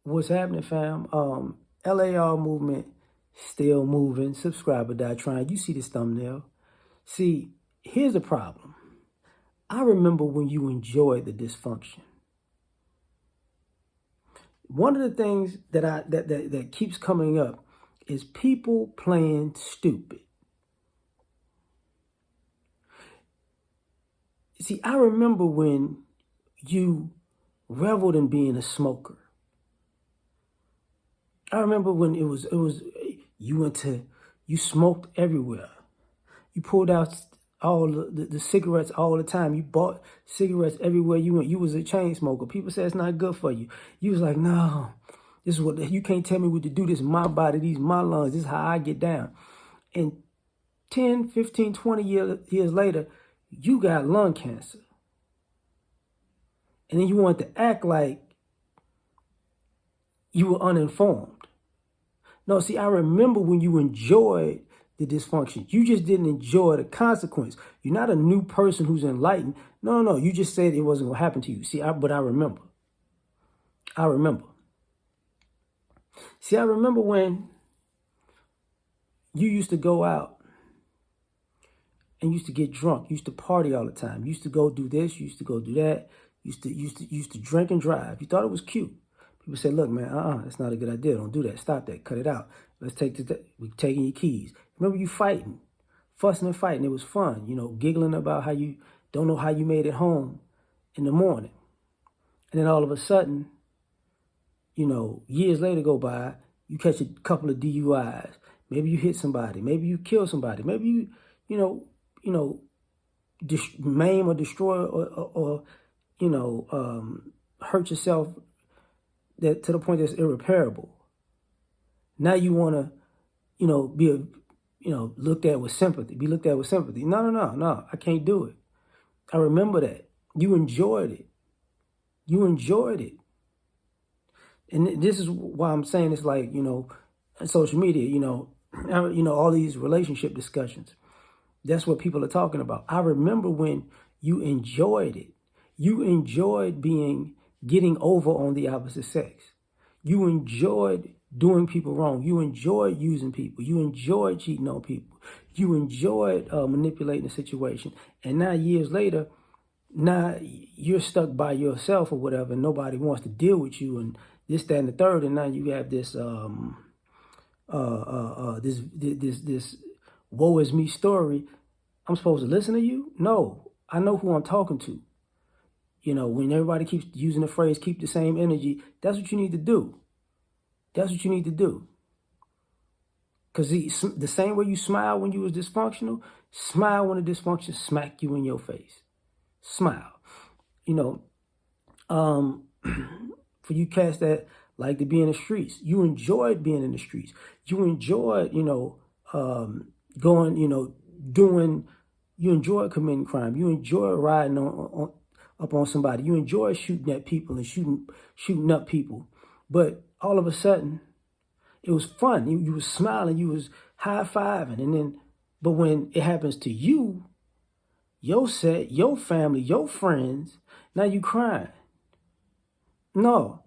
What's happening, fam? L.A.R. movement still moving. Subscriber die trying. You see this thumbnail. See, here's the problem. I remember when you enjoyed the dysfunction. One of the things that keeps coming up is people playing stupid. See, I remember when you reveled in being a smoker. I remember when you smoked everywhere. You pulled out all the cigarettes all the time. You bought cigarettes everywhere you went. You was a chain smoker. People say it's not good for you. You was like, no, this is what, you can't tell me what to do. This is my body. These my lungs. This is how I get down. And 10, 15, 20 years later, you got lung cancer. And then you want to act like you were uninformed. No, see, I remember when you enjoyed the dysfunction. You just didn't enjoy the consequence. You're not a new person who's enlightened. No. You just said it wasn't going to happen to you. See, but I remember. I remember. See, I remember when you used to go out and used to get drunk. You used to party all the time. You used to go do this. You used to go do that. You used to drink and drive. You thought it was cute. People say, look, man, that's not a good idea. Don't do that. Stop that. Cut it out. Let's take this. We're taking your keys. Remember you fighting, fussing and fighting. It was fun, giggling about how you don't know how you made it home in the morning. And then all of a sudden, years later go by, you catch a couple of DUIs. Maybe you hit somebody. Maybe you kill somebody. Maybe you maim or destroy or hurt yourself that to the point that's irreparable. Now you want to, be looked at with sympathy. Be looked at with sympathy. No. I can't do it. I remember that. You enjoyed it. You enjoyed it. And this is why I'm saying it's like, on social media, all these relationship discussions. That's what people are talking about. I remember when you enjoyed it. You enjoyed getting over on the opposite sex. You enjoyed doing people wrong. You enjoyed using people. You enjoyed cheating on people. You enjoyed manipulating the situation. And now years later, now you're stuck by yourself or whatever, and nobody wants to deal with you and this, that, and the third. And now you have this this woe is me story. I'm supposed to listen to you? No, I know who I'm talking to. When everybody keeps using the phrase, keep the same energy, that's what you need to do. That's what you need to do. Because the same way you smile when you was dysfunctional, smile when the dysfunction smack you in your face. Smile. For you cats that like to be in the streets, you enjoyed being in the streets. You enjoyed, going, you enjoyed committing crime. You enjoyed riding up on somebody. You enjoy shooting at people and shooting up people. But all of a sudden, it was fun. You was smiling, you was high-fiving. But when it happens to you, your set, your family, your friends, now you crying. No,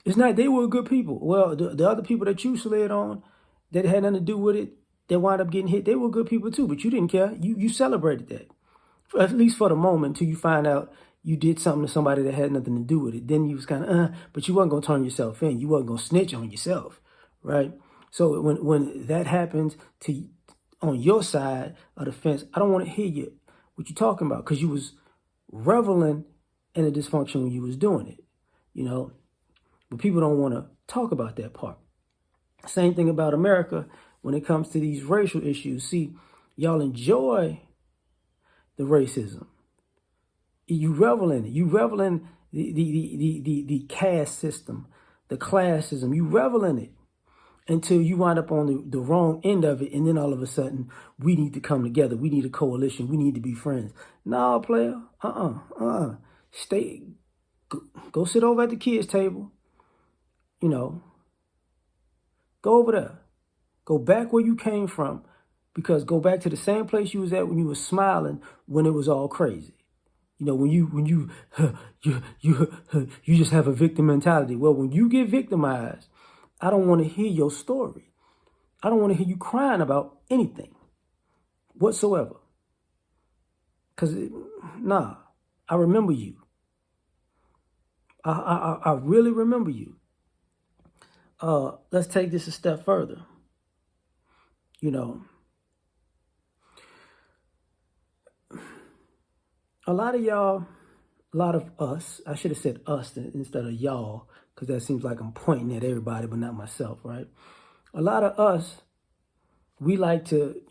it's not. They were good people. Well, the other people that you slid on that had nothing to do with it, that wound up getting hit, they were good people too, but you didn't care. You celebrated that, at least for the moment, until you find out you did something to somebody that had nothing to do with it. Then you was kind of, but you wasn't going to turn yourself in. You wasn't going to snitch on yourself, right? So when that happens on your side of the fence, I don't want to hear what you're talking about, because you was reveling in the dysfunction when you was doing it, But people don't want to talk about that part. Same thing about America when it comes to these racial issues. See, y'all enjoy the racism. You revel in it. You revel in the caste system, the classism. You revel in it until you wind up on the wrong end of it. And then all of a sudden, we need to come together. We need a coalition. We need to be friends. No, player. Stay. Go sit over at the kids' table. Go over there. Go back where you came from. Because go back to the same place you was at when you was smiling when it was all crazy. You know, when you just have a victim mentality. Well, when you get victimized, I don't want to hear your story. I don't want to hear you crying about anything whatsoever. Because, nah, I remember you. I really remember you. Let's take this a step further. You know, a lot of y'all, a lot of us, I should have said us instead of y'all, because that seems like I'm pointing at everybody, but not myself, right? A lot of us, we like to,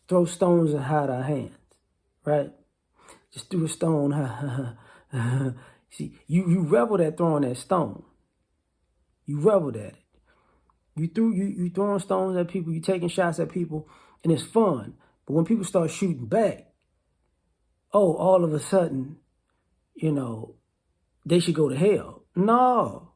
throw stones and hide our hands, right? Just threw a stone. See, you reveled at throwing that stone. You reveled at it. You throwing stones at people, you taking shots at people, and it's fun. But when people start shooting back, all of a sudden, they should go to hell. No.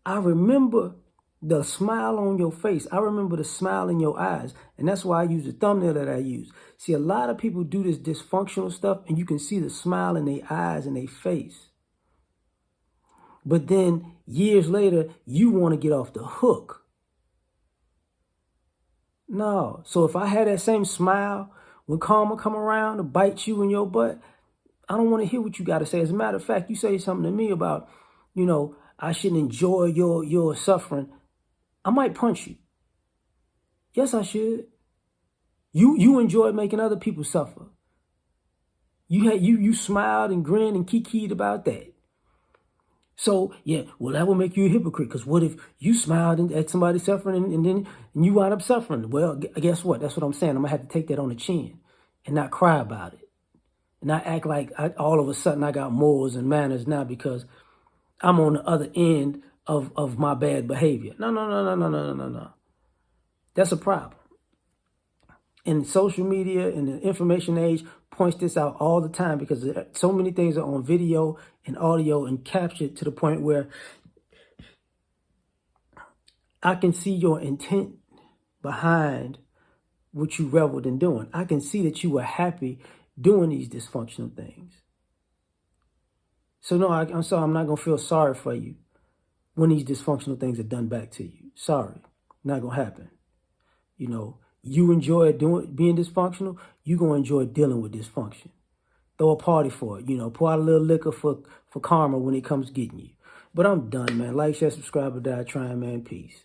I remember the smile on your face. I remember the smile in your eyes. And that's why I use the thumbnail that I use. See, a lot of people do this dysfunctional stuff, and you can see the smile in their eyes and their face. But then years later, you want to get off the hook. No. So if I had that same smile when karma come around to bite you in your butt, I don't want to hear what you got to say. As a matter of fact, you say something to me about, I shouldn't enjoy your suffering. I might punch you. Yes, I should. You enjoyed making other people suffer. You smiled and grinned and kikied about that. So, yeah, well, that will make you a hypocrite, because what if you smiled at somebody suffering and then you wind up suffering? Well, guess what? That's what I'm saying. I'm going to have to take that on the chin and not cry about it. And not act like all of a sudden I got morals and manners now because I'm on the other end of my bad behavior. No. That's a problem. And social media and the information age points this out all the time, because so many things are on video and audio and captured to the point where I can see your intent behind what you reveled in doing. I can see that you were happy doing these dysfunctional things. So no, I'm sorry, I'm not going to feel sorry for you when these dysfunctional things are done back to you. Sorry, not going to happen. You enjoy being dysfunctional, you're going to enjoy dealing with dysfunction. Throw a party for it, pour out a little liquor for karma when it comes getting you. But I'm done, man. Like, share, subscribe, or die trying, man. Peace.